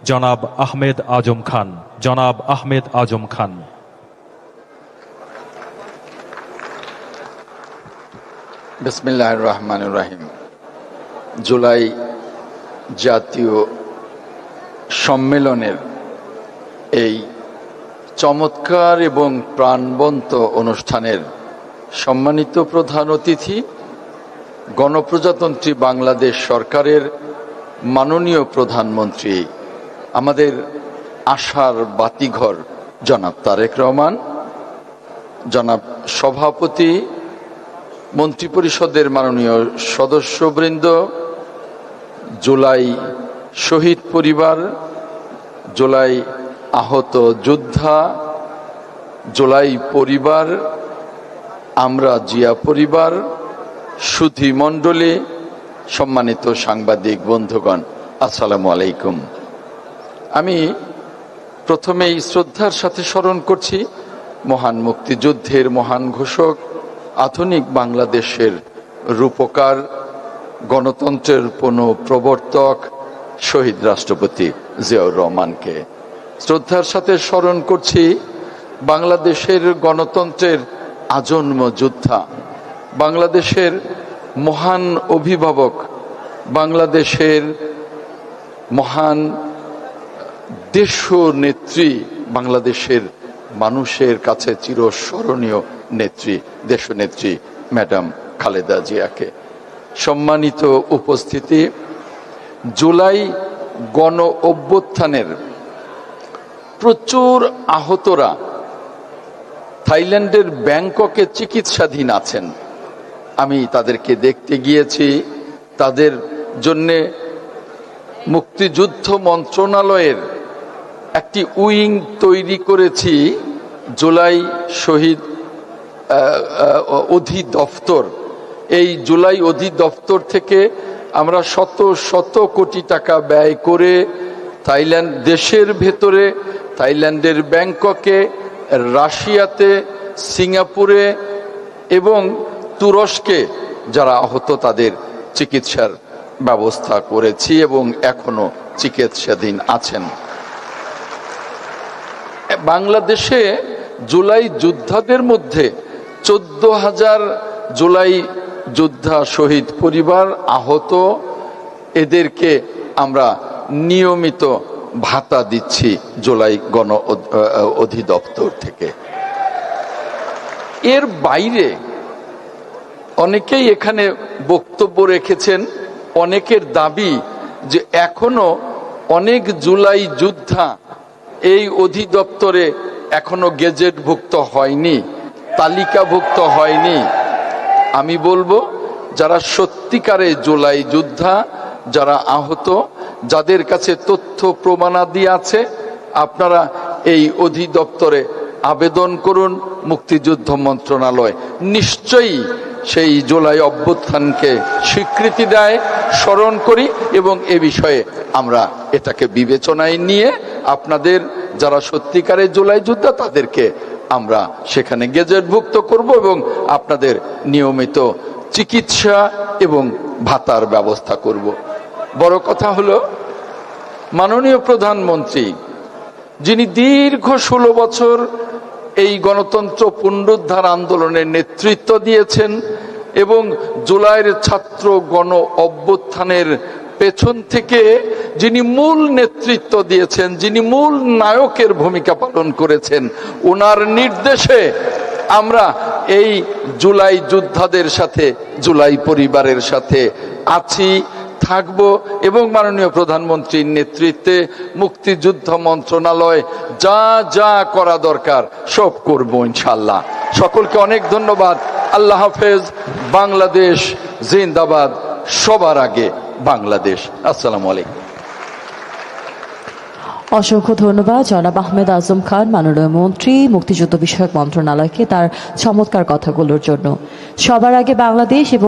জনাব আহমেদ আজম খান। জনাব আহমেদ আজম খান। বিসমিল্লাহির রহমানির রহিম। জুলাই জাতীয় সম্মেলনের এই চমৎকার এবং প্রাণবন্ত অনুষ্ঠানের সম্মানিত প্রধান অতিথি, গণপ্রজাতন্ত্রী বাংলাদেশ সরকারের মাননীয় প্রধানমন্ত্রী, আমাদের আশার বাতিঘর জনাব তারেক রহমান, জনাব সভাপতি, মন্ত্রিপরিষদের মাননীয় সদস্যবৃন্দ, জুলাই শহীদ পরিবার, জুলাই আহত যোদ্ধা, জুলাই পরিবার, আমরা জিয়া পরিবার, সুধী মণ্ডলী, সম্মানিত সাংবাদিক বন্ধুগণ, আসসালামু আলাইকুম। আমি প্রথমেই শ্রদ্ধার সাথে স্মরণ করছি মহান মুক্তিযুদ্ধের মহান ঘোষক, আধুনিক বাংলাদেশের রূপকার, গণতন্ত্রের পুনঃপ্রবর্তক শহীদ রাষ্ট্রপতি জিয়াউর রহমানকে। শ্রদ্ধার সাথে স্মরণ করছি বাংলাদেশের গণতন্ত্রের আজন্ম যোদ্ধা, বাংলাদেশের মহান অভিভাবক, বাংলাদেশের মহান দেশনেত্রী, বাংলাদেশের মানুষের কাছে চিরস্মরণীয় নেত্রী, দেশনেত্রী ম্যাডাম খালেদা জিয়াকে। সম্মানিত উপস্থিতি, জুলাই গণ অভ্যুত্থানের প্রচুর আহতরা থাইল্যান্ডের ব্যাংককে চিকিৎসাধীন আছেন। আমি তাদেরকে দেখতে গিয়েছি। তাদের জন্যে মুক্তিযুদ্ধ মন্ত্রণালয়ের একটি উইং তৈরি করেছি, জুলাই শহীদ অধিদপ্তর। এই জুলাই অধিদপ্তর থেকে আমরা শত শত কোটি টাকা ব্যয় করে থাইল্যান্ড, দেশের ভেতরে থাইল্যান্ডের ব্যাংককে, রাশিয়াতে, সিঙ্গাপুরে এবং তুরস্কে যারা আহত তাদের চিকিৎসার ব্যবস্থা করেছি এবং এখনো চিকিৎসাধীন আছেন। বাংলাদেশে জুলাই যোদ্ধাদের মধ্যে 14,000 জুলাই যোদ্ধা শহীদ পরিবার আহত, এদেরকে আমরা নিয়মিত ভাতা দিচ্ছি জুলাই গণ অধিদপ্তর থেকে। এর বাইরে অনেকেই এখানে বক্তব্য রেখেছেন। অনেকের দাবি যে এখনো অনেক জুলাই যোদ্ধা এই অধিদপ্তরে এখনো গেজেটভুক্ত হয়নি, তালিকাভুক্ত হয়নি। আমি বলবো, যারা সত্যিকারে জুলাই যোদ্ধা, যারা আহত, যাদের কাছে তথ্য প্রমাণাদি আছে, আপনারা এই অধিদপ্তরে আবেদন করুন। মুক্তিযুদ্ধ মন্ত্রণালয় নিশ্চয়ই সেই জুলাই অভ্যুত্থানকে স্বীকৃতি দেয়, স্মরণ করি এবং এ বিষয়ে আমরা এটাকে বিবেচনায় নিয়ে আপনাদের যারা সত্যিকারের জুলাই যোদ্ধা তাদেরকে আমরা সেখানে গেজেটভুক্ত করব এবং আপনাদের নিয়মিত চিকিৎসা এবং ভাতার ব্যবস্থা করব। বড় কথা হলো, মাননীয় প্রধানমন্ত্রী, যিনি দীর্ঘ 16 বছর এই গণতন্ত্র পুনরুদ্ধার আন্দোলনের নেতৃত্ব দিয়েছেন এবং জুলাইয়ের ছাত্র গণ অভ্যুত্থানের পেছন থেকে যিনি মূল নেতৃত্ব দিয়েছেন, যিনি মূল নায়কের ভূমিকা পালন করেছেন, ওনার নির্দেশে আমরা এই জুলাই যোদ্ধাদের সাথে, জুলাই পরিবারের সাথে আছি, থাকব এবং মাননীয় প্রধানমন্ত্রীর নেতৃত্বে মুক্তিযুদ্ধ মন্ত্রণালয় যা যা করা দরকার সব করব ইনশাল্লাহ। সকলকে অনেক ধন্যবাদ। আল্লাহ হাফেজ। বাংলাদেশ জিন্দাবাদ। সবার আগে বাংলাদেশ। আসসালামু আলাইকুম। অসংখ্য ধন্যবাদ জনাব আহমেদ আজম খান, মাননীয় মন্ত্রী, মুক্তিযুদ্ধ বিষয়ক মন্ত্রণালয়কে তার চমৎকার কথাগুলোর জন্য। সবার আগে বাংলাদেশ এবং